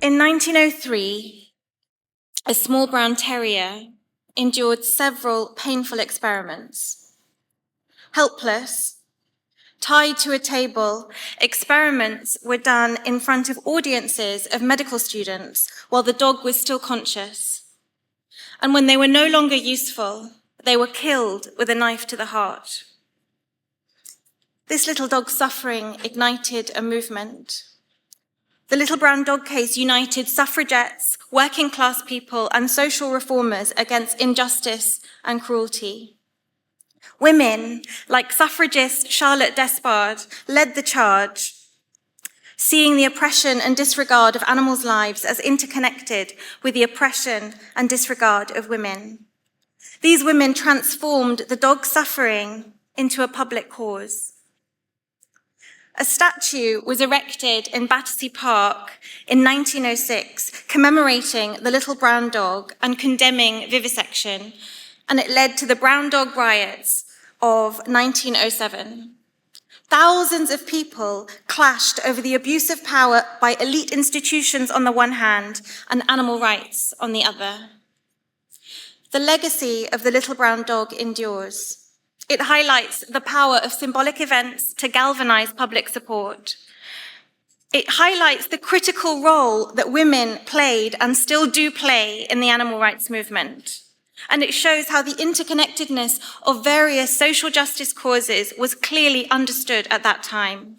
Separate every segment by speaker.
Speaker 1: In 1903, a small brown terrier endured several painful experiments. Helpless, tied to a table, experiments were done in front of audiences of medical students while the dog was still conscious. And when they were no longer useful, they were killed with a knife to the heart. This little dog's suffering ignited a movement. The Little Brown Dog case united suffragettes, working class people, and social reformers against injustice and cruelty. Women, like suffragist Charlotte Despard, led the charge, seeing the oppression and disregard of animals' lives as interconnected with the oppression and disregard of women. These women transformed the dog's suffering into a public cause. A statue was erected in Battersea Park in 1906, commemorating the Little Brown Dog and condemning vivisection, and it led to the Brown Dog riots of 1907. Thousands of people clashed over the abuse of power by elite institutions on the one hand and animal rights on the other. The legacy of the Little Brown Dog endures. It highlights the power of symbolic events to galvanize public support. It highlights the critical role that women played and still do play in the animal rights movement. And it shows how the interconnectedness of various social justice causes was clearly understood at that time.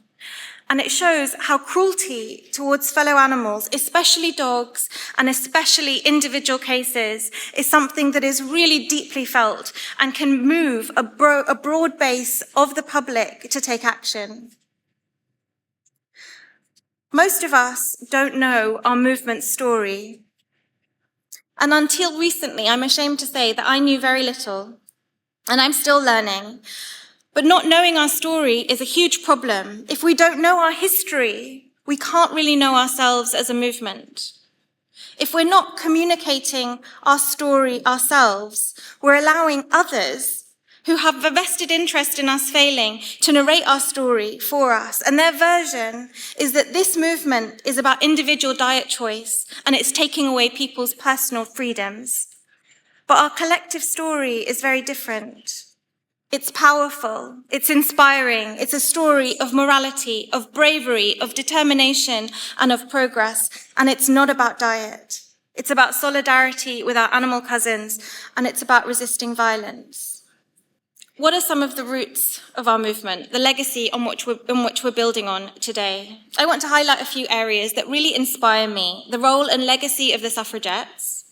Speaker 1: And it shows how cruelty towards fellow animals, especially dogs, and especially individual cases, is something that is really deeply felt and can move a broad base of the public to take action. Most of us don't know our movement's story. And until recently, I'm ashamed to say that I knew very little, and I'm still learning. But not knowing our story is a huge problem. If we don't know our history, we can't really know ourselves as a movement. If we're not communicating our story ourselves, we're allowing others who have a vested interest in us failing to narrate our story for us. And their version is that this movement is about individual diet choice and it's taking away people's personal freedoms. But our collective story is very different. It's powerful, it's inspiring, it's a story of morality, of bravery, of determination, and of progress, and it's not about diet. It's about solidarity with our animal cousins, and it's about resisting violence. What are some of the roots of our movement, the legacy on which we're building on today? I want to highlight a few areas that really inspire me: the role and legacy of the suffragettes,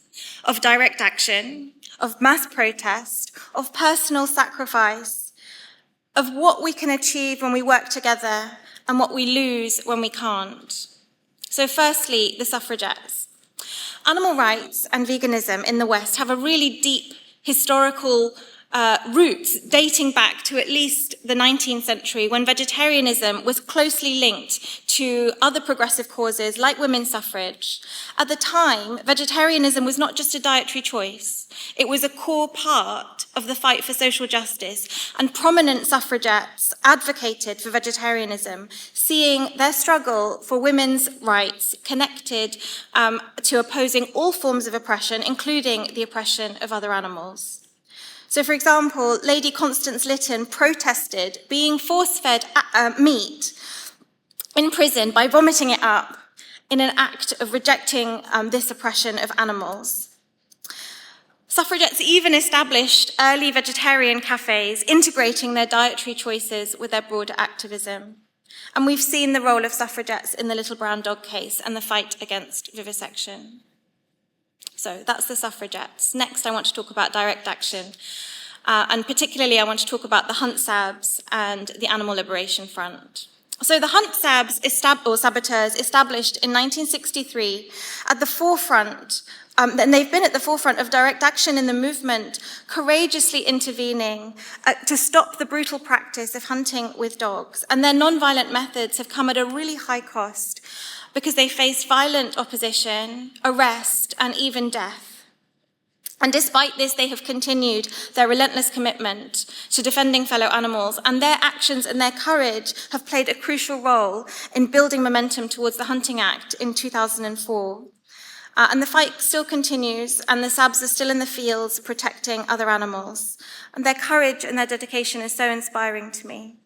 Speaker 1: of direct action, of mass protest, of personal sacrifice, of what we can achieve when we work together and what we lose when we can't. So firstly, the suffragettes. Animal rights and veganism in the West have a really deep historical roots dating back to at least the 19th century, when vegetarianism was closely linked to other progressive causes like women's suffrage. At the time, vegetarianism was not just a dietary choice. It was a core part of the fight for social justice, and prominent suffragettes advocated for vegetarianism, seeing their struggle for women's rights connected to opposing all forms of oppression, including the oppression of other animals. So, for example, Lady Constance Lytton protested being force-fed meat in prison by vomiting it up in an act of rejecting this oppression of animals. Suffragettes even established early vegetarian cafes, integrating their dietary choices with their broader activism. And we've seen the role of suffragettes in the Little Brown Dog case and the fight against vivisection. So that's the suffragettes. Next, I want to talk about direct action. And particularly, I want to talk about the Hunt Sabs and the Animal Liberation Front. So the Hunt Sabs, or saboteurs, established in 1963 at the forefront, and they've been at the forefront of direct action in the movement, courageously intervening to stop the brutal practice of hunting with dogs. And their non-violent methods have come at a really high cost, because they faced violent opposition, arrest, and even death. And despite this, they have continued their relentless commitment to defending fellow animals, and their actions and their courage have played a crucial role in building momentum towards the Hunting Act in 2004. And the fight still continues, and the SABs are still in the fields protecting other animals. And their courage and their dedication is so inspiring to me.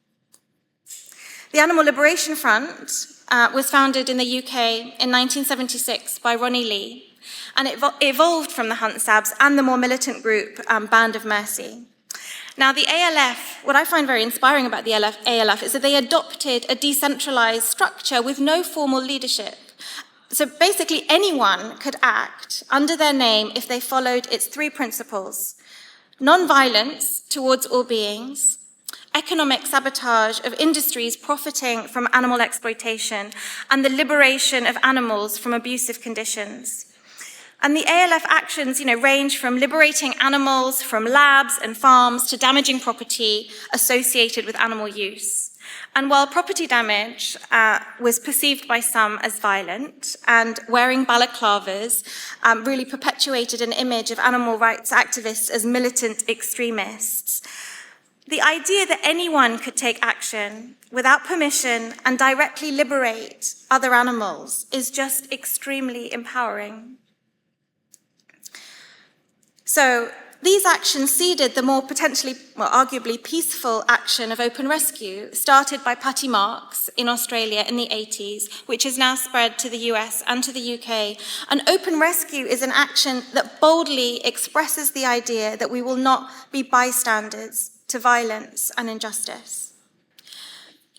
Speaker 1: The Animal Liberation Front was founded in the UK in 1976 by Ronnie Lee, and it evolved from the Hunt SABs and the more militant group Band of Mercy. Now, the ALF, what I find very inspiring about the ALF is that they adopted a decentralized structure with no formal leadership. So basically, anyone could act under their name if they followed its three principles: non-violence towards all beings, economic sabotage of industries profiting from animal exploitation, and the liberation of animals from abusive conditions. And the ALF actions, range from liberating animals from labs and farms to damaging property associated with animal use. And while property damage was perceived by some as violent, and wearing balaclavas really perpetuated an image of animal rights activists as militant extremists, the idea that anyone could take action without permission and directly liberate other animals is just extremely empowering. So these actions seeded the more potentially, arguably peaceful action of open rescue, started by Patty Marks in Australia in the 80s, which has now spread to the US and to the UK. And open rescue is an action that boldly expresses the idea that we will not be bystanders to violence and injustice.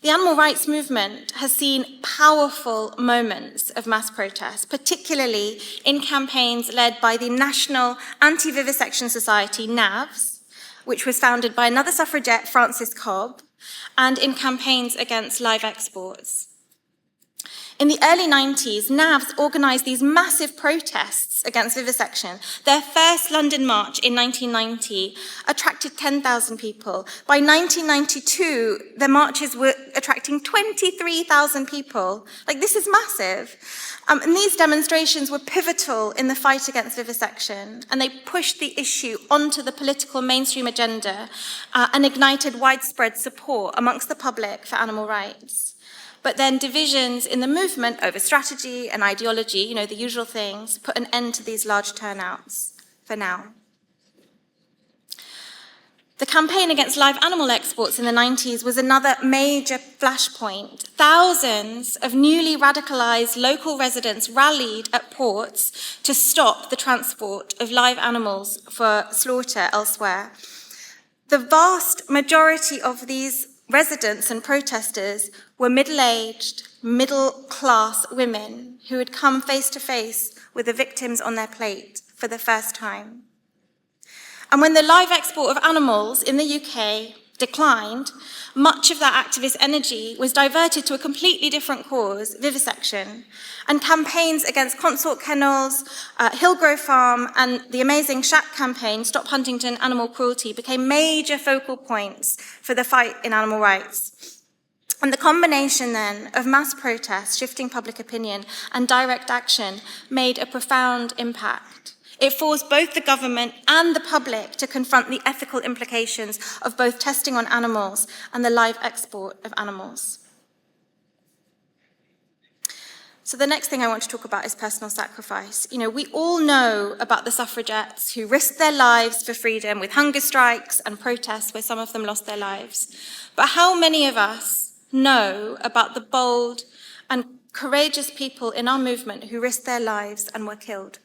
Speaker 1: The animal rights movement has seen powerful moments of mass protest, particularly in campaigns led by the National Anti-Vivisection Society, NAVS, which was founded by another suffragette, Frances Cobb, and in campaigns against live exports. In the early 90s, NAVS organised these massive protests against vivisection. Their first London march in 1990 attracted 10,000 people. By 1992, their marches were attracting 23,000 people. This is massive. And these demonstrations were pivotal in the fight against vivisection, and they pushed the issue onto the political mainstream agenda and ignited widespread support amongst the public for animal rights. But then divisions in the movement over strategy and ideology, the usual things, put an end to these large turnouts for now. The campaign against live animal exports in the 90s was another major flashpoint. Thousands of newly radicalized local residents rallied at ports to stop the transport of live animals for slaughter elsewhere. The vast majority of these residents and protesters were middle-aged, middle-class women who had come face-to-face with the victims on their plate for the first time. And when the live export of animals in the UK declined, much of that activist energy was diverted to a completely different cause, vivisection, and campaigns against Consort Kennels, Hillgrove Farm, and the amazing Shack campaign, Stop Huntingdon Animal Cruelty, became major focal points for the fight in animal rights. And the combination then of mass protest, shifting public opinion, and direct action made a profound impact. It forced both the government and the public to confront the ethical implications of both testing on animals and the live export of animals. So the next thing I want to talk about is personal sacrifice. We all know about the suffragettes who risked their lives for freedom with hunger strikes and protests where some of them lost their lives. But how many of us know about the bold and courageous people in our movement who risked their lives and were killed?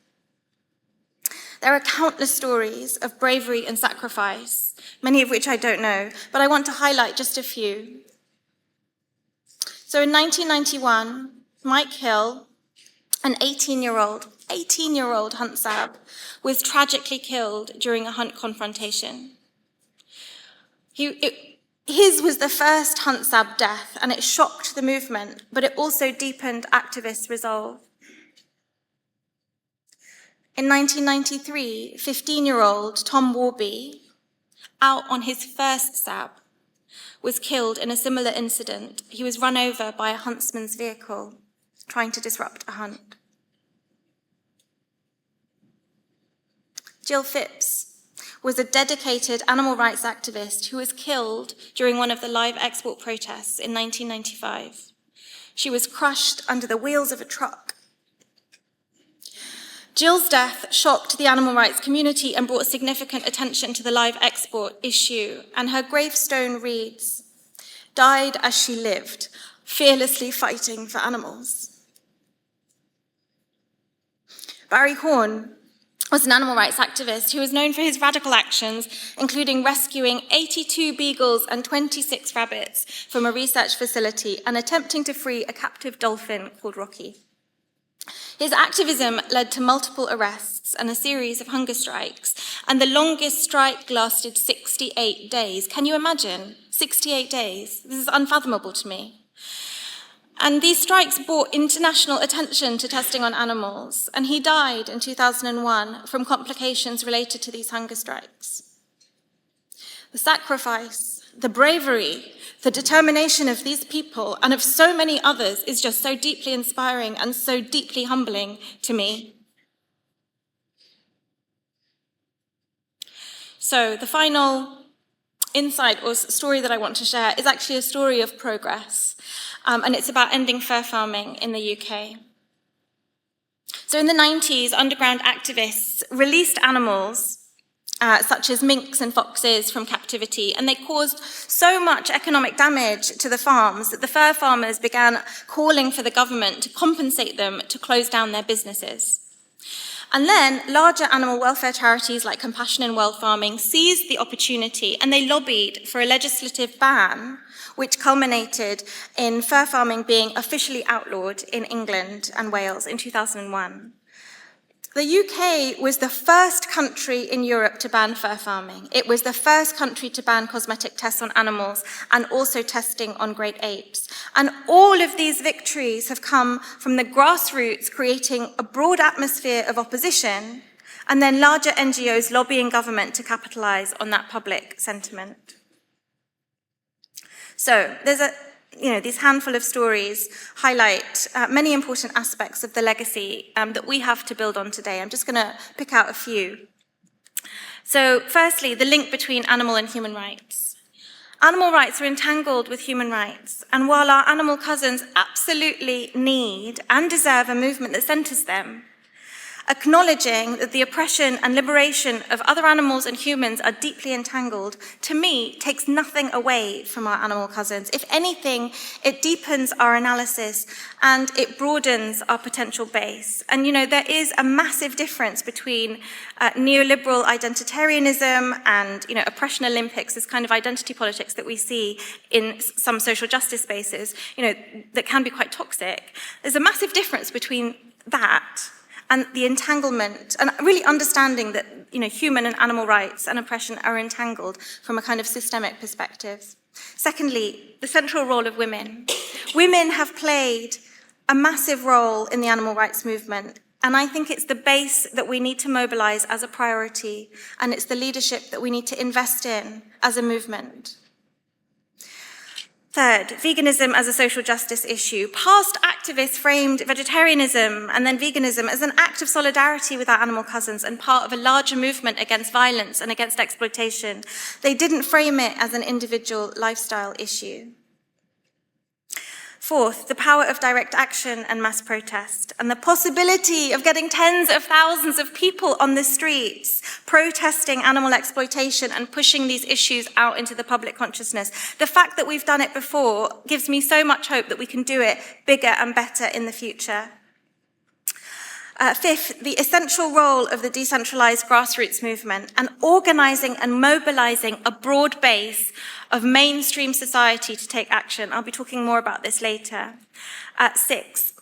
Speaker 1: There are countless stories of bravery and sacrifice, many of which I don't know, but I want to highlight just a few. So in 1991, Mike Hill, an 18-year-old hunt sab, was tragically killed during a hunt confrontation. His was the first hunt sab death, and it shocked the movement, but it also deepened activists' resolve. In 1993, 15-year-old Tom Warby, out on his first sab, was killed in a similar incident. He was run over by a huntsman's vehicle, trying to disrupt a hunt. Jill Phipps was a dedicated animal rights activist who was killed during one of the live export protests in 1995. She was crushed under the wheels of a truck. Jill's death shocked the animal rights community and brought significant attention to the live export issue, and her gravestone reads, "Died as she lived, fearlessly fighting for animals." Barry Horn was an animal rights activist who was known for his radical actions, including rescuing 82 beagles and 26 rabbits from a research facility and attempting to free a captive dolphin called Rocky. His activism led to multiple arrests and a series of hunger strikes, and the longest strike lasted 68 days. Can you imagine? 68 days. This is unfathomable to me. And these strikes brought international attention to testing on animals, and he died in 2001 from complications related to these hunger strikes. The sacrifice, the bravery, the determination of these people and of so many others is just so deeply inspiring and so deeply humbling to me. So the final insight or story that I want to share is actually a story of progress. And it's about ending fur farming in the UK. So in the 90s, underground activists released animals, such as minks and foxes, from captivity, and they caused so much economic damage to the farms that the fur farmers began calling for the government to compensate them to close down their businesses. And then larger animal welfare charities like Compassion in World Farming seized the opportunity and they lobbied for a legislative ban, which culminated in fur farming being officially outlawed in England and Wales in 2001. The UK was the first country in Europe to ban fur farming. It was the first country to ban cosmetic tests on animals and also testing on great apes. And all of these victories have come from the grassroots creating a broad atmosphere of opposition and then larger NGOs lobbying government to capitalize on that public sentiment. So there's these handful of stories highlight many important aspects of the legacy that we have to build on today. I'm just going to pick out a few. So firstly, the link between animal and human rights. Animal rights are entangled with human rights, and while our animal cousins absolutely need and deserve a movement that centers them, acknowledging that the oppression and liberation of other animals and humans are deeply entangled, to me, takes nothing away from our animal cousins. If anything, it deepens our analysis and it broadens our potential base. And there is a massive difference between neoliberal identitarianism and oppression Olympics, this kind of identity politics that we see in some social justice spaces, that can be quite toxic. There's a massive difference between that and the entanglement, and really understanding that human and animal rights and oppression are entangled from a kind of systemic perspective. Secondly, the central role of women. Women have played a massive role in the animal rights movement, and I think it's the base that we need to mobilize as a priority, and it's the leadership that we need to invest in as a movement. Third, veganism as a social justice issue. Past activists framed vegetarianism and then veganism as an act of solidarity with our animal cousins and part of a larger movement against violence and against exploitation. They didn't frame it as an individual lifestyle issue. Fourth, the power of direct action and mass protest, and the possibility of getting tens of thousands of people on the streets protesting animal exploitation and pushing these issues out into the public consciousness. The fact that we've done it before gives me so much hope that we can do it bigger and better in the future. Fifth, the essential role of the decentralized grassroots movement and organizing and mobilizing a broad base of mainstream society to take action. I'll be talking more about this later. Six,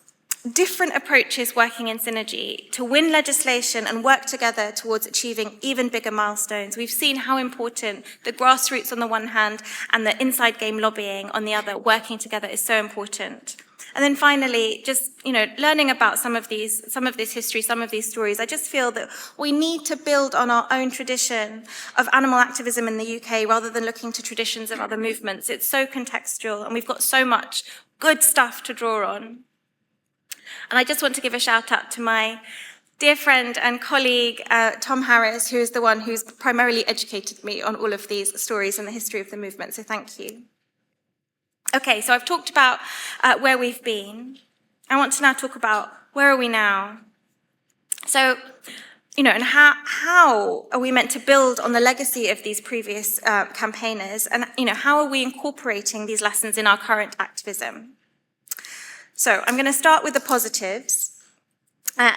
Speaker 1: different approaches working in synergy to win legislation and work together towards achieving even bigger milestones. We've seen how important the grassroots on the one hand and the inside game lobbying on the other, working together, is so important. And then finally, just learning about some of this history, some of these stories, I just feel that we need to build on our own tradition of animal activism in the UK rather than looking to traditions of other movements. It's so contextual and we've got so much good stuff to draw on. And I just want to give a shout out to my dear friend and colleague, Tom Harris, who is the one who's primarily educated me on all of these stories and the history of the movement, so thank you. Okay, so I've talked about where we've been. I want to now talk about where are we now? So, and how are we meant to build on the legacy of these previous campaigners, and how are we incorporating these lessons in our current activism? So I'm going to start with the positives.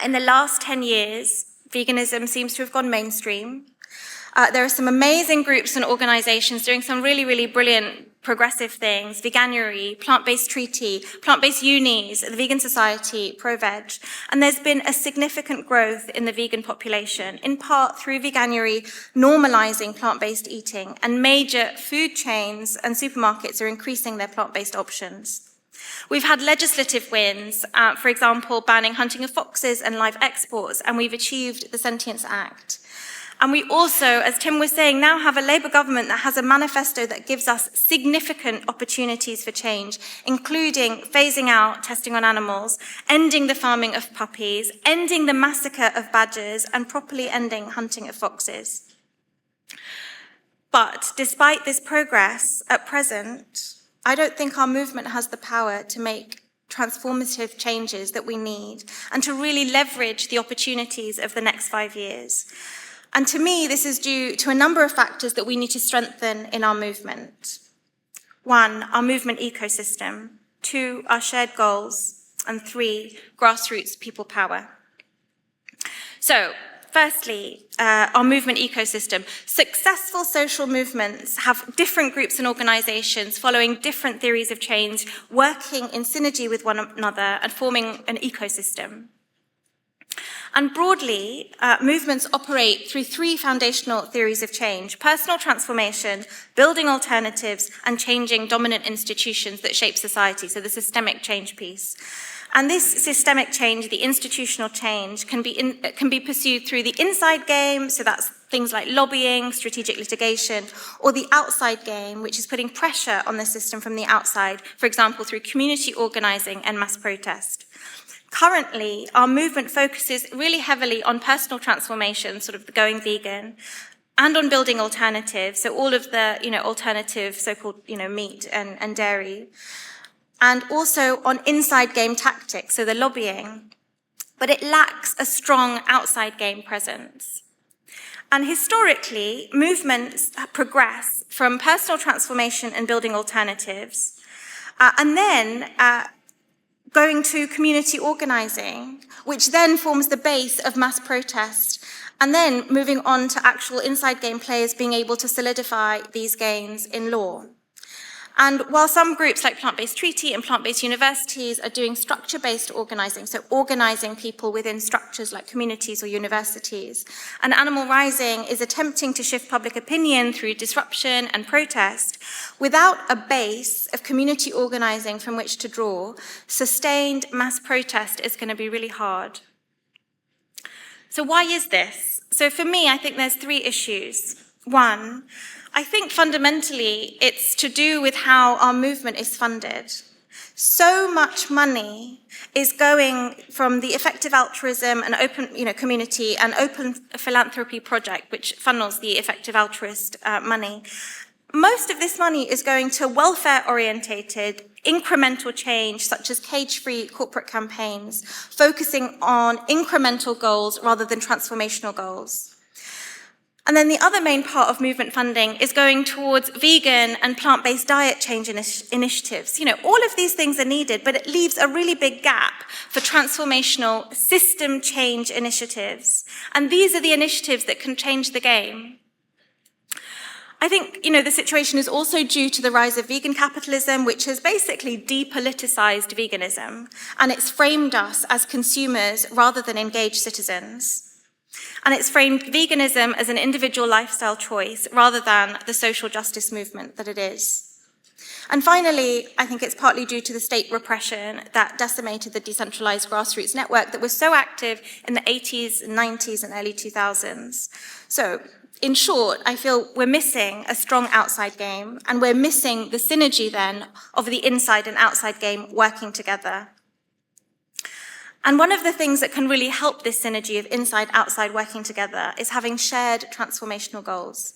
Speaker 1: In the last 10 years, veganism seems to have gone mainstream. There are some amazing groups and organizations doing some really, really brilliant progressive things: Veganuary, Plant-Based Treaty, Plant-Based Unis, the Vegan Society, Pro-Veg. And there's been a significant growth in the vegan population, in part through Veganuary normalizing plant-based eating, and major food chains and supermarkets are increasing their plant-based options. We've had legislative wins, for example, banning hunting of foxes and live exports, and we've achieved the Sentience Act. And we also, as Tim was saying, now have a Labour government that has a manifesto that gives us significant opportunities for change, including phasing out testing on animals, ending the farming of puppies, ending the massacre of badgers, and properly ending hunting of foxes. But despite this progress, at present, I don't think our movement has the power to make transformative changes that we need and to really leverage the opportunities of the next 5 years. And to me, this is due to a number of factors that we need to strengthen in our movement. 1, our movement ecosystem. 2, our shared goals. And 3, grassroots people power. So, firstly, our movement ecosystem. Successful social movements have different groups and organizations following different theories of change, working in synergy with one another and forming an ecosystem. And broadly, movements operate through 3 foundational theories of change: personal transformation, building alternatives, and changing dominant institutions that shape society, so the systemic change piece. And this systemic change, the institutional change, can be pursued through the inside game, so that's things like lobbying, strategic litigation, or the outside game, which is putting pressure on the system from the outside, for example, through community organizing and mass protest. Currently, our movement focuses really heavily on personal transformation, sort of the going vegan, and on building alternatives, so all of the alternative so-called meat and dairy, and also on inside game tactics, so the lobbying, but it lacks a strong outside game presence. And historically, movements progress from personal transformation and building alternatives, and then going to community organizing, which then forms the base of mass protest, and then moving on to actual inside game players being able to solidify these gains in law. And while some groups like Plant-Based Treaty and Plant-Based Universities are doing structure-based organizing, so organizing people within structures like communities or universities, and Animal Rising is attempting to shift public opinion through disruption and protest, without a base of community organizing from which to draw, sustained mass protest is going to be really hard. So why is this? So for me, I think there's 3 issues. 1, I think fundamentally it's to do with how our movement is funded. So much money is going from the effective altruism and open community and open philanthropy project, which funnels the effective altruist money. Most of this money is going to welfare-orientated, incremental change, such as cage-free corporate campaigns, focusing on incremental goals rather than transformational goals. And then the other main part of movement funding is going towards vegan and plant-based diet change initiatives. All of these things are needed, but it leaves a really big gap for transformational system change initiatives. And these are the initiatives that can change the game. I think, the situation is also due to the rise of vegan capitalism, which has basically depoliticized veganism, and it's framed us as consumers rather than engaged citizens. And it's framed veganism as an individual lifestyle choice rather than the social justice movement that it is. And finally, I think it's partly due to the state repression that decimated the decentralized grassroots network that was so active in the 80s, 90s, and early 2000s. So, in short, I feel we're missing a strong outside game, and we're missing the synergy then of the inside and outside game working together. And one of the things that can really help this synergy of inside-outside working together is having shared transformational goals.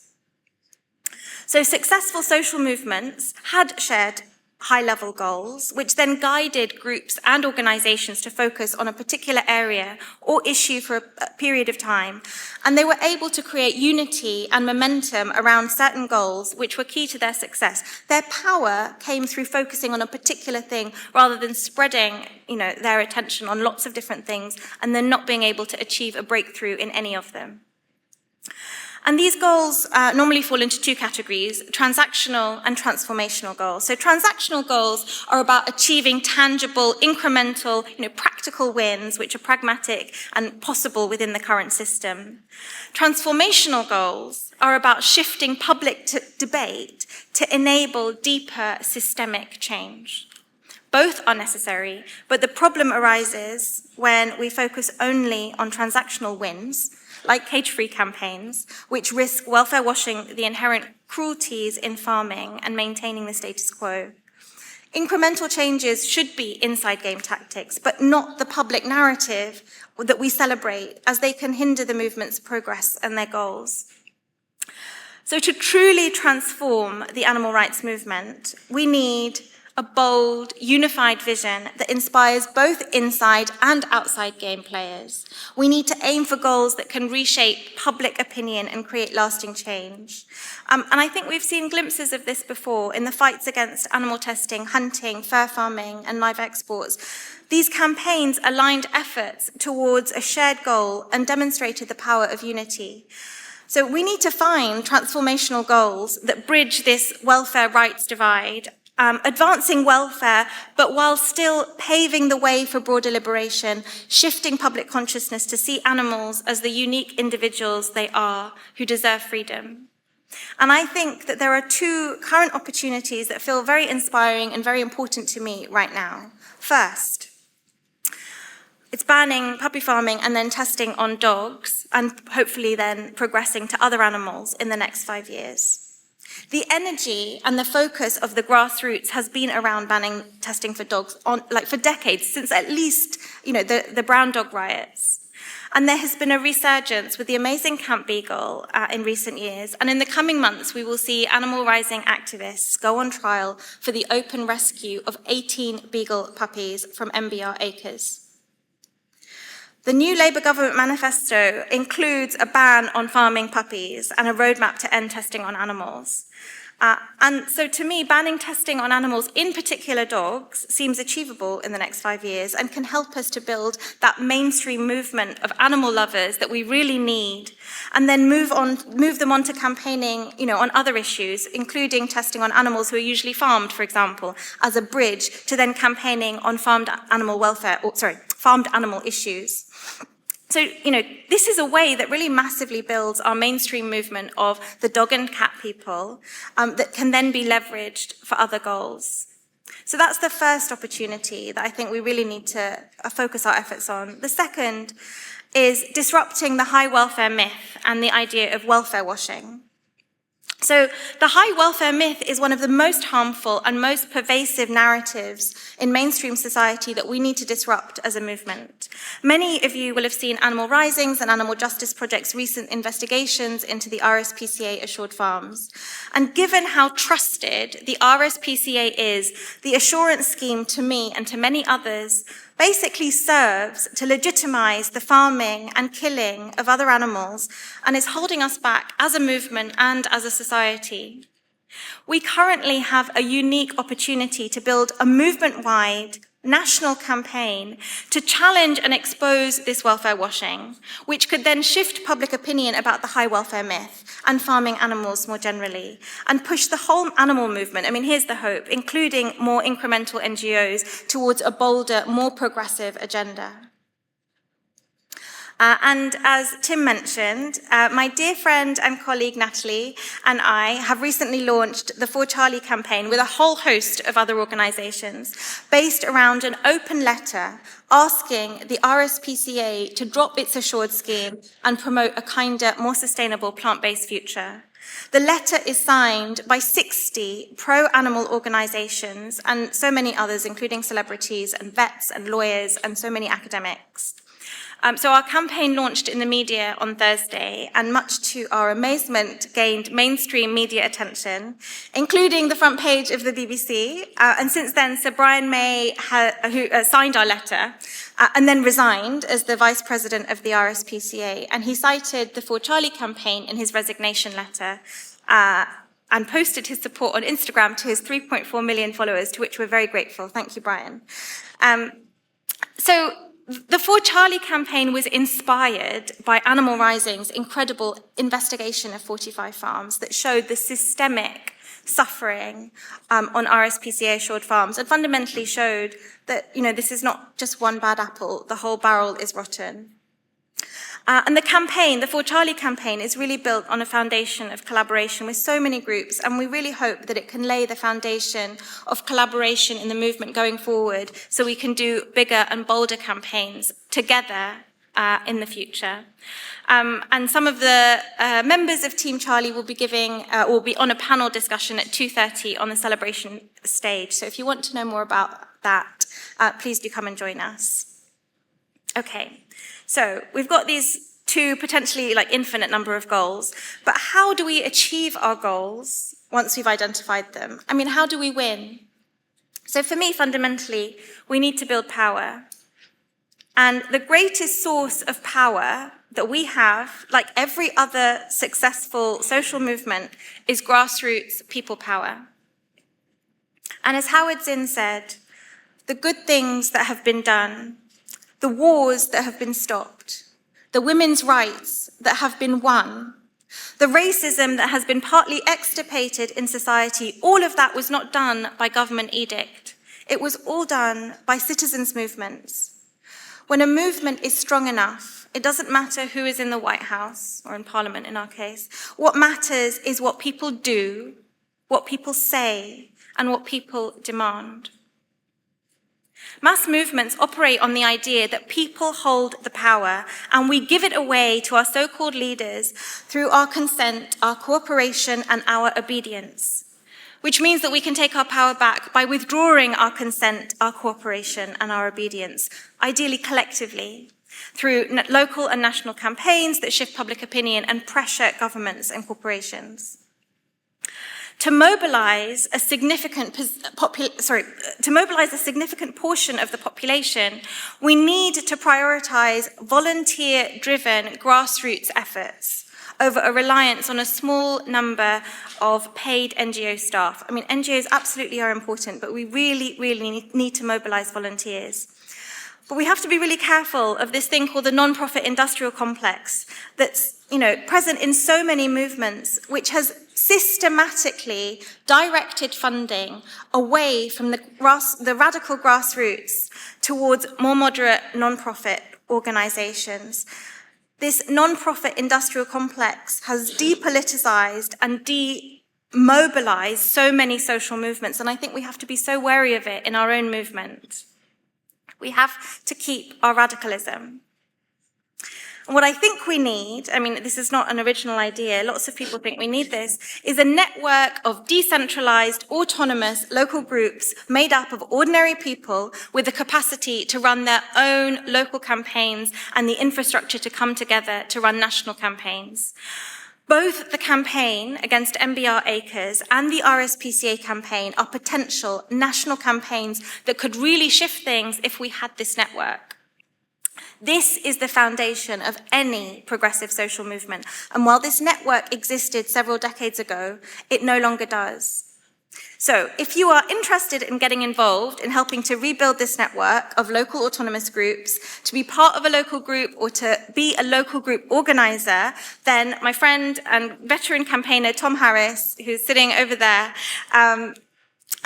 Speaker 1: So successful social movements had shared high-level goals, which then guided groups and organizations to focus on a particular area or issue for a period of time. And they were able to create unity and momentum around certain goals, which were key to their success. Their power came through focusing on a particular thing rather than spreading, their attention on lots of different things and then not being able to achieve a breakthrough in any of them. And these goals normally fall into two categories, transactional and transformational goals. So transactional goals are about achieving tangible, incremental, practical wins, which are pragmatic and possible within the current system. Transformational goals are about shifting public debate to enable deeper systemic change. Both are necessary, but the problem arises when we focus only on transactional wins, like cage-free campaigns, which risk welfare washing the inherent cruelties in farming and maintaining the status quo. Incremental changes should be inside game tactics, but not the public narrative that we celebrate, as they can hinder the movement's progress and their goals. So to truly transform the animal rights movement, we need a bold, unified vision that inspires both inside and outside game players. We need to aim for goals that can reshape public opinion and create lasting change. And I think we've seen glimpses of this before in the fights against animal testing, hunting, fur farming, and live exports. These campaigns aligned efforts towards a shared goal and demonstrated the power of unity. So we need to find transformational goals that bridge this welfare rights divide, advancing welfare, but while still paving the way for broader liberation, shifting public consciousness to see animals as the unique individuals they are who deserve freedom. And I think that there are two current opportunities that feel very inspiring and very important to me right now. First, it's banning puppy farming and then testing on dogs, and hopefully then progressing to other animals in the next 5 years. The energy and the focus of the grassroots has been around banning testing for dogs for decades, since at least, the brown dog riots. And there has been a resurgence with the amazing Camp Beagle in recent years. And in the coming months, we will see animal rights activists go on trial for the open rescue of 18 beagle puppies from MBR acres. The new Labour government manifesto includes a ban on farming puppies and a roadmap to end testing on animals. And so to me, banning testing on animals, in particular dogs, seems achievable in the next 5 years and can help us to build that mainstream movement of animal lovers that we really need, and then move them on to campaigning, on other issues, including testing on animals who are usually farmed, for example, as a bridge to then campaigning on farmed animal issues. So, this is a way that really massively builds our mainstream movement of the dog and cat people that can then be leveraged for other goals. So that's the first opportunity that I think we really need to focus our efforts on. The second is disrupting the high welfare myth and the idea of welfare washing. So the high welfare myth is one of the most harmful and most pervasive narratives in mainstream society that we need to disrupt as a movement. Many of you will have seen Animal Rising's and Animal Justice Project's recent investigations into the RSPCA assured farms. And given how trusted the RSPCA is, the assurance scheme to me and to many others basically serves to legitimize the farming and killing of other animals and is holding us back as a movement and as a society. We currently have a unique opportunity to build a movement-wide national campaign to challenge and expose this welfare washing, which could then shift public opinion about the high welfare myth and farming animals more generally, and push the whole animal movement, here's the hope, including more incremental NGOs, towards a bolder, more progressive agenda. And as Tim mentioned, my dear friend and colleague Natalie and I have recently launched the For Charlie campaign with a whole host of other organisations based around an open letter asking the RSPCA to drop its assured scheme and promote a kinder, more sustainable plant-based future. The letter is signed by 60 pro-animal organizations and so many others, including celebrities and vets and lawyers and so many academics. So our campaign launched in the media on Thursday, and much to our amazement, gained mainstream media attention, including the front page of the BBC. And since then, Sir Brian May, who signed our letter, and then resigned as the Vice President of the RSPCA, and he cited the For Charlie campaign in his resignation letter, and posted his support on Instagram to his 3.4 million followers, to which we're very grateful. Thank you, Brian. The For Charlie campaign was inspired by Animal Rising's incredible investigation of 45 farms that showed the systemic suffering on RSPCA-assured farms, and fundamentally showed that, this is not just one bad apple, the whole barrel is rotten. And the campaign, the For Charlie campaign, is really built on a foundation of collaboration with so many groups, and we really hope that it can lay the foundation of collaboration in the movement going forward, so we can do bigger and bolder campaigns together in the future. And some of the members of Team Charlie will be on a panel discussion at 2:30 on the celebration stage. So if you want to know more about that, please do come and join us. Okay. So we've got these two potentially infinite number of goals, but how do we achieve our goals once we've identified them? I mean, how do we win? So for me, fundamentally, we need to build power. And the greatest source of power that we have, like every other successful social movement, is grassroots people power. And as Howard Zinn said, the good things that have been done, the wars that have been stopped, the women's rights that have been won, the racism that has been partly extirpated in society, all of that was not done by government edict. It was all done by citizens' movements. When a movement is strong enough, it doesn't matter who is in the White House, or in Parliament in our case. What matters is what people do, what people say, and what people demand. Mass movements operate on the idea that people hold the power, and we give it away to our so-called leaders through our consent, our cooperation, and our obedience, which means that we can take our power back by withdrawing our consent, our cooperation, and our obedience, ideally collectively, through local and national campaigns that shift public opinion and pressure governments and corporations. To mobilize a significant portion of the population, we need to prioritize volunteer-driven grassroots efforts over a reliance on a small number of paid NGO staff. I mean, NGOs absolutely are important, but we really, really need to mobilize volunteers. But we have to be really careful of this thing called the non-profit industrial complex that's, present in so many movements, which has systematically directed funding away from the radical grassroots towards more moderate non-profit organizations. This non-profit industrial complex has depoliticized and demobilized so many social movements, and I think we have to be so wary of it in our own movement. We have to keep our radicalism. And what I think we need, this is not an original idea, lots of people think we need this, is a network of decentralized, autonomous local groups made up of ordinary people with the capacity to run their own local campaigns and the infrastructure to come together to run national campaigns. Both the campaign against MBR Acres and the RSPCA campaign are potential national campaigns that could really shift things if we had this network. This is the foundation of any progressive social movement. And while this network existed several decades ago, it no longer does. So if you are interested in getting involved in helping to rebuild this network of local autonomous groups, to be part of a local group or to be a local group organizer, then my friend and veteran campaigner Tom Harris, who's sitting over there,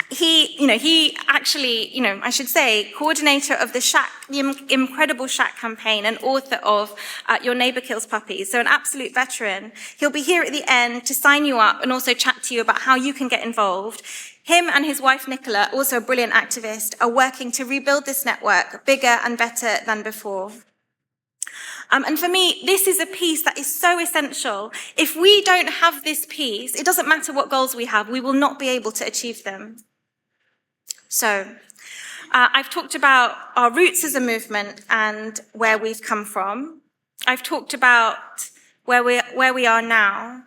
Speaker 1: he actually, I should say, coordinator of the incredible Shack campaign and author of Your Neighbor Kills Puppies, so an absolute veteran. He'll be here at the end to sign you up and also chat to you about how you can get involved. Him and his wife Nicola, also a brilliant activist, are working to rebuild this network bigger and better than before. And for me, this is a piece that is so essential. If we don't have this piece, it doesn't matter what goals we have, we will not be able to achieve them. So, I've talked about our roots as a movement and where we've come from. I've talked about where we are now.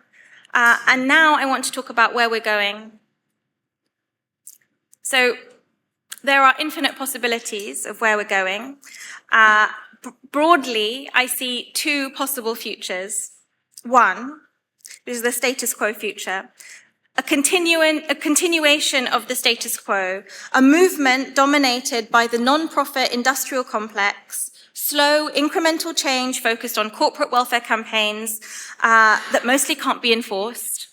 Speaker 1: And now I want to talk about where we're going. So, there are infinite possibilities of where we're going. Broadly, I see two possible futures. One, this is the status quo future. A continuation of the status quo, a movement dominated by the non-profit industrial complex, slow, incremental change focused on corporate welfare campaigns that mostly can't be enforced,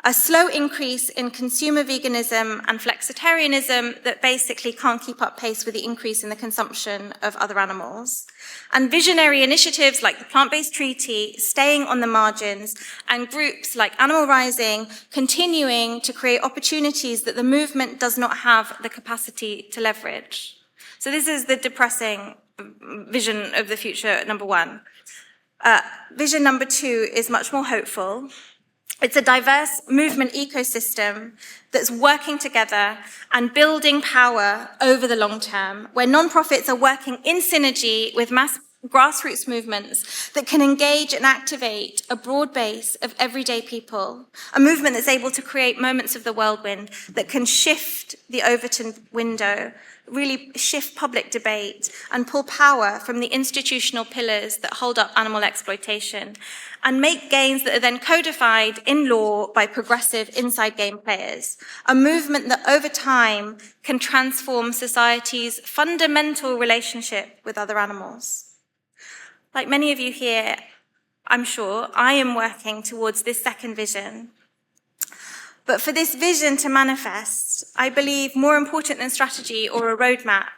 Speaker 1: a slow increase in consumer veganism and flexitarianism that basically can't keep up pace with the increase in the consumption of other animals, and visionary initiatives like the Plant-Based Treaty staying on the margins, and groups like Animal Rising continuing to create opportunities that the movement does not have the capacity to leverage. So this is the depressing vision of the future, number one. Vision number two is much more hopeful. It's a diverse movement ecosystem that's working together and building power over the long term, where nonprofits are working in synergy with mass grassroots movements that can engage and activate a broad base of everyday people, a movement that's able to create moments of the whirlwind that can shift the Overton window, really shift public debate and pull power from the institutional pillars that hold up animal exploitation, and make gains that are then codified in law by progressive inside game players, a movement that over time can transform society's fundamental relationship with other animals. Like many of you here, I'm sure, I am working towards this second vision. But for this vision to manifest, I believe more important than strategy or a roadmap,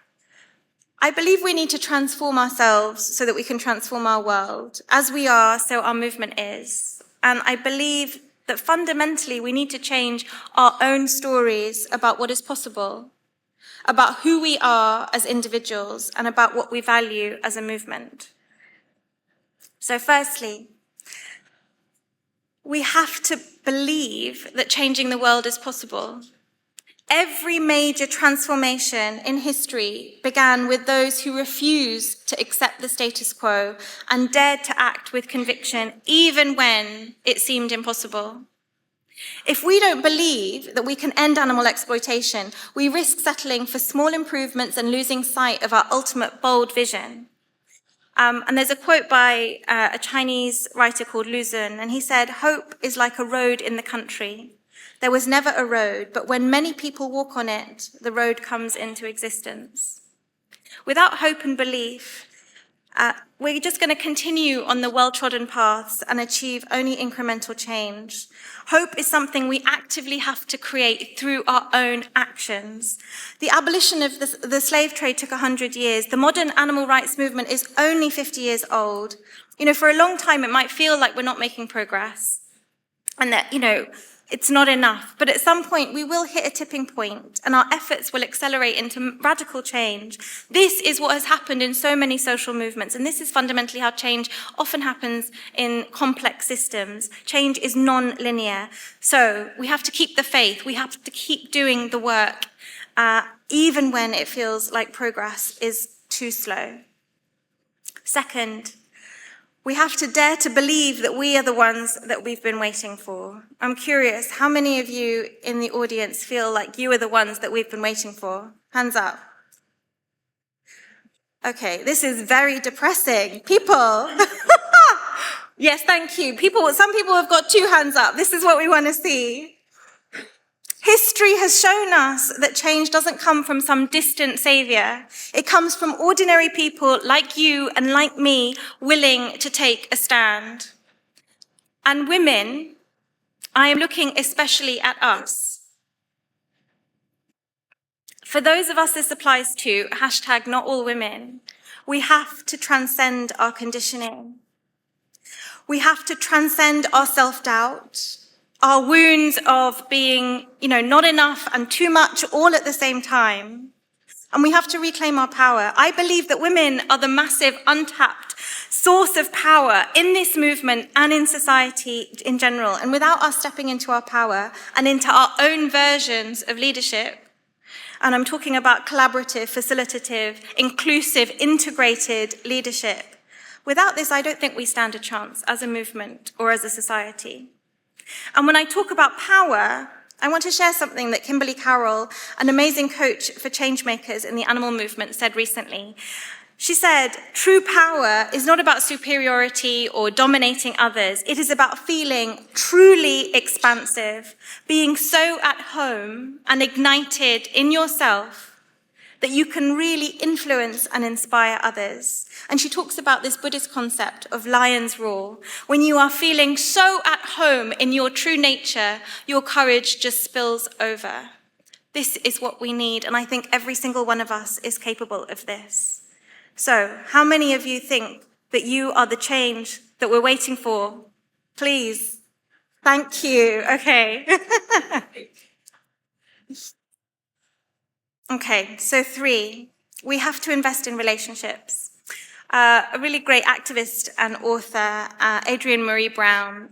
Speaker 1: I believe we need to transform ourselves so that we can transform our world. As we are, so our movement is. And I believe that fundamentally we need to change our own stories about what is possible, about who we are as individuals, and about what we value as a movement. So firstly, we have to believe that changing the world is possible. Every major transformation in history began with those who refused to accept the status quo and dared to act with conviction, even when it seemed impossible. If we don't believe that we can end animal exploitation, we risk settling for small improvements and losing sight of our ultimate bold vision. And there's a quote by a Chinese writer called Lu Xun, and he said, "Hope is like a road in the country. There was never a road, but when many people walk on it, the road comes into existence." Without hope and belief, we're just going to continue on the well-trodden paths and achieve only incremental change. Hope is something we actively have to create through our own actions. The abolition of the slave trade took 100 years. The modern animal rights movement is only 50 years old. For a long time, it might feel like we're not making progress and that, it's not enough. But at some point, we will hit a tipping point and our efforts will accelerate into radical change. This is what has happened in so many social movements, and this is fundamentally how change often happens in complex systems. Change is non-linear. So we have to keep the faith. We have to keep doing the work, even when it feels like progress is too slow. Second, we have to dare to believe that we are the ones that we've been waiting for. I'm curious, how many of you in the audience feel like you are the ones that we've been waiting for? Hands up. Okay, this is very depressing. People. Yes, thank you. Some people have got 2 hands up. This is what we want to see. History has shown us that change doesn't come from some distant savior. It comes from ordinary people like you and like me, willing to take a stand. And women, I am looking especially at us. For those of us this applies to, #NotAllWomen, we have to transcend our conditioning. We have to transcend our self-doubt, our wounds of being, not enough and too much all at the same time. And we have to reclaim our power. I believe that women are the massive, untapped source of power in this movement and in society in general. And without us stepping into our power and into our own versions of leadership, and I'm talking about collaborative, facilitative, inclusive, integrated leadership, without this, I don't think we stand a chance as a movement or as a society. And when I talk about power, I want to share something that Kimberly Carroll, an amazing coach for changemakers in the animal movement, said recently. She said, true power is not about superiority or dominating others. It is about feeling truly expansive, being so at home and ignited in yourself that you can really influence and inspire others. And she talks about this Buddhist concept of lion's roar. When you are feeling so at home in your true nature, your courage just spills over. This is what we need, and I think every single one of us is capable of this. So, how many of you think that you are the change that we're waiting for? Please. Thank you. Okay. Okay, so 3, we have to invest in relationships. A really great activist and author, Adrienne Marie Brown,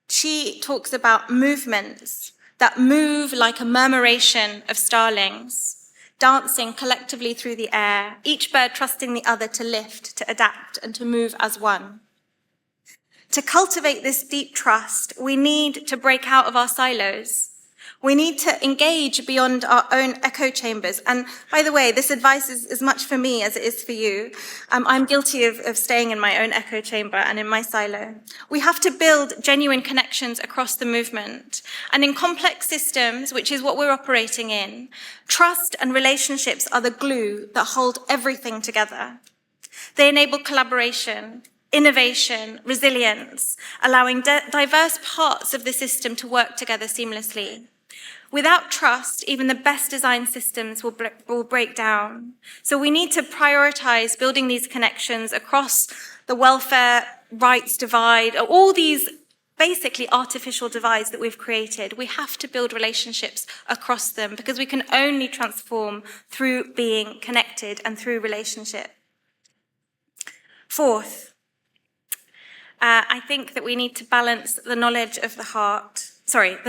Speaker 1: she talks about movements that move like a murmuration of starlings, dancing collectively through the air, each bird trusting the other to lift, to adapt, and to move as one. To cultivate this deep trust, we need to break out of our silos. We need to engage beyond our own echo chambers. And by the way, this advice is as much for me as it is for you. I'm guilty of staying in my own echo chamber and in my silo. We have to build genuine connections across the movement. And in complex systems, which is what we're operating in, trust and relationships are the glue that hold everything together. They enable collaboration, innovation, resilience, allowing diverse parts of the system to work together seamlessly. Without trust, even the best designed systems will break down. So we need to prioritize building these connections across the welfare rights divide, all these basically artificial divides that we've created. We have to build relationships across them because we can only transform through being connected and through relationship. 4th, I think that we need to balance the knowledge of the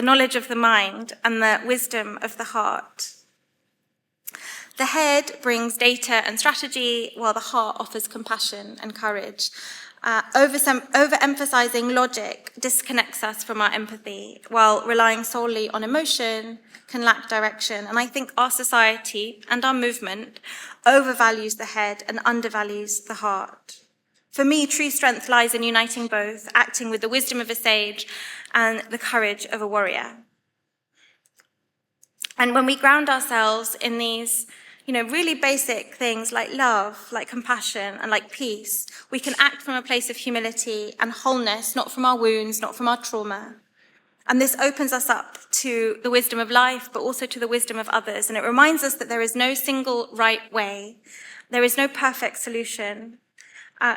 Speaker 1: knowledge of the mind and the wisdom of the heart. The head brings data and strategy, while the heart offers compassion and courage. Overemphasizing logic disconnects us from our empathy, while relying solely on emotion can lack direction. And I think our society and our movement overvalues the head and undervalues the heart. For me, true strength lies in uniting both, acting with the wisdom of a sage and the courage of a warrior. And when we ground ourselves in these, really basic things like love, like compassion, and like peace, we can act from a place of humility and wholeness, not from our wounds, not from our trauma. And this opens us up to the wisdom of life, but also to the wisdom of others. And it reminds us that there is no single right way. There is no perfect solution.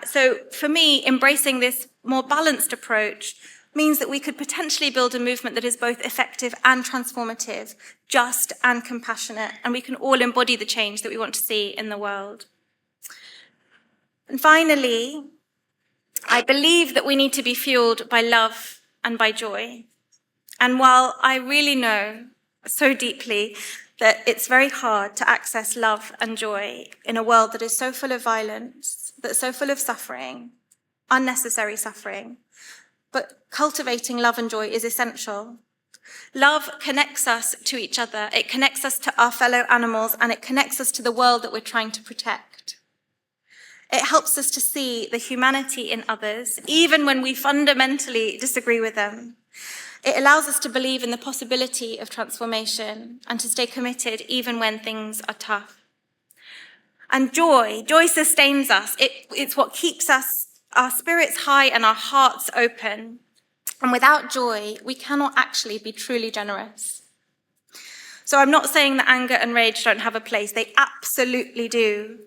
Speaker 1: So for me, embracing this more balanced approach means that we could potentially build a movement that is both effective and transformative, just and compassionate, and we can all embody the change that we want to see in the world. And finally, I believe that we need to be fueled by love and by joy. And while I really know so deeply that it's very hard to access love and joy in a world that is so full of violence, that's so full of suffering, unnecessary suffering, but cultivating love and joy is essential. Love connects us to each other, it connects us to our fellow animals, and it connects us to the world that we're trying to protect. It helps us to see the humanity in others, even when we fundamentally disagree with them. It allows us to believe in the possibility of transformation and to stay committed even when things are tough. And joy sustains us. It's what keeps our spirits high and our hearts open. And without joy, we cannot actually be truly generous. So I'm not saying that anger and rage don't have a place. They absolutely do.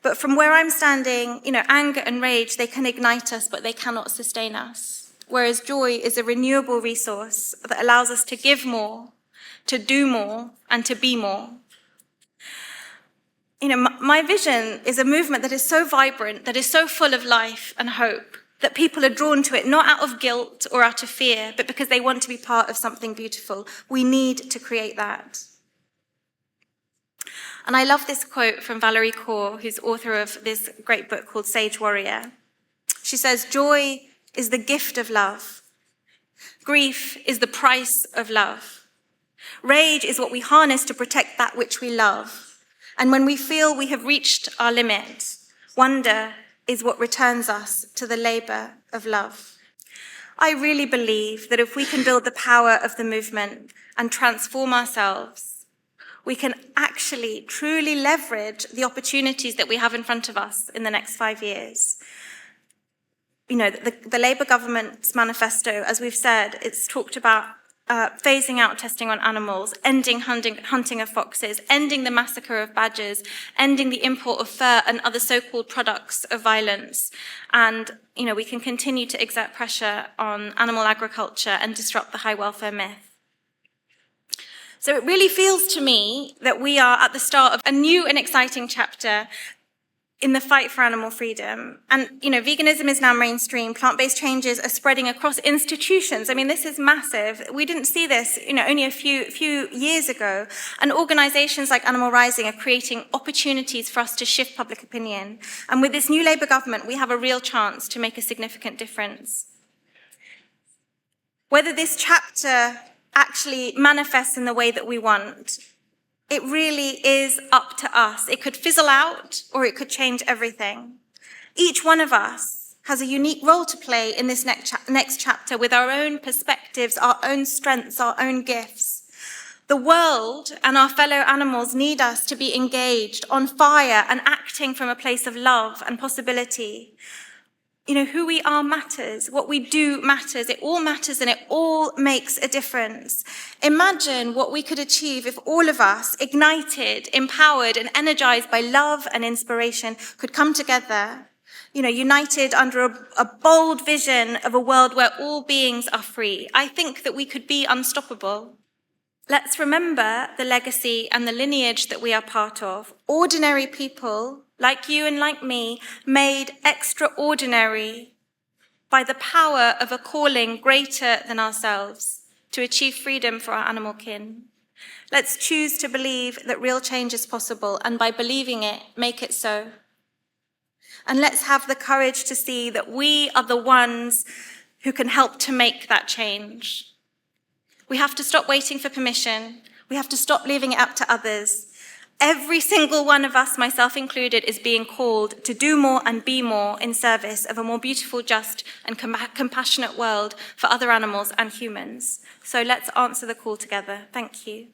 Speaker 1: But from where I'm standing, anger and rage, they can ignite us, but they cannot sustain us. Whereas joy is a renewable resource that allows us to give more, to do more, and to be more. My vision is a movement that is so vibrant, that is so full of life and hope, that people are drawn to it, not out of guilt or out of fear, but because they want to be part of something beautiful. We need to create that. And I love this quote from Valerie Kaur, who's author of this great book called Sage Warrior. She says, "Joy is the gift of love. Grief is the price of love. Rage is what we harness to protect that which we love. And when we feel we have reached our limit, wonder is what returns us to the labor of love." I really believe that if we can build the power of the movement and transform ourselves, we can actually truly leverage the opportunities that we have in front of us in the next 5 years. The Labour government's manifesto, as we've said, it's talked about phasing out testing on animals, ending hunting of foxes, ending the massacre of badgers, ending the import of fur and other so-called products of violence. And, we can continue to exert pressure on animal agriculture and disrupt the high welfare myth. So it really feels to me that we are at the start of a new and exciting chapter in the fight for animal freedom. And, veganism is now mainstream. Plant-based changes are spreading across institutions. This is massive. We didn't see this, only a few years ago. And organizations like Animal Rising are creating opportunities for us to shift public opinion. And with this new Labour government, we have a real chance to make a significant difference. Whether this chapter actually manifests in the way that we want, it really is up to us. It could fizzle out or it could change everything. Each one of us has a unique role to play in this next chapter with our own perspectives, our own strengths, our own gifts. The world and our fellow animals need us to be engaged, on fire, and acting from a place of love and possibility. Who we are matters, what we do matters, it all matters and it all makes a difference. Imagine what we could achieve if all of us, ignited, empowered and energized by love and inspiration, could come together, united under a bold vision of a world where all beings are free. I think that we could be unstoppable. Let's remember the legacy and the lineage that we are part of. Ordinary people, like you and like me, made extraordinary by the power of a calling greater than ourselves to achieve freedom for our animal kin. Let's choose to believe that real change is possible, and by believing it, make it so. And let's have the courage to see that we are the ones who can help to make that change. We have to stop waiting for permission. We have to stop leaving it up to others. Every single one of us, myself included, is being called to do more and be more in service of a more beautiful, just, and compassionate world for other animals and humans. So let's answer the call together. Thank you.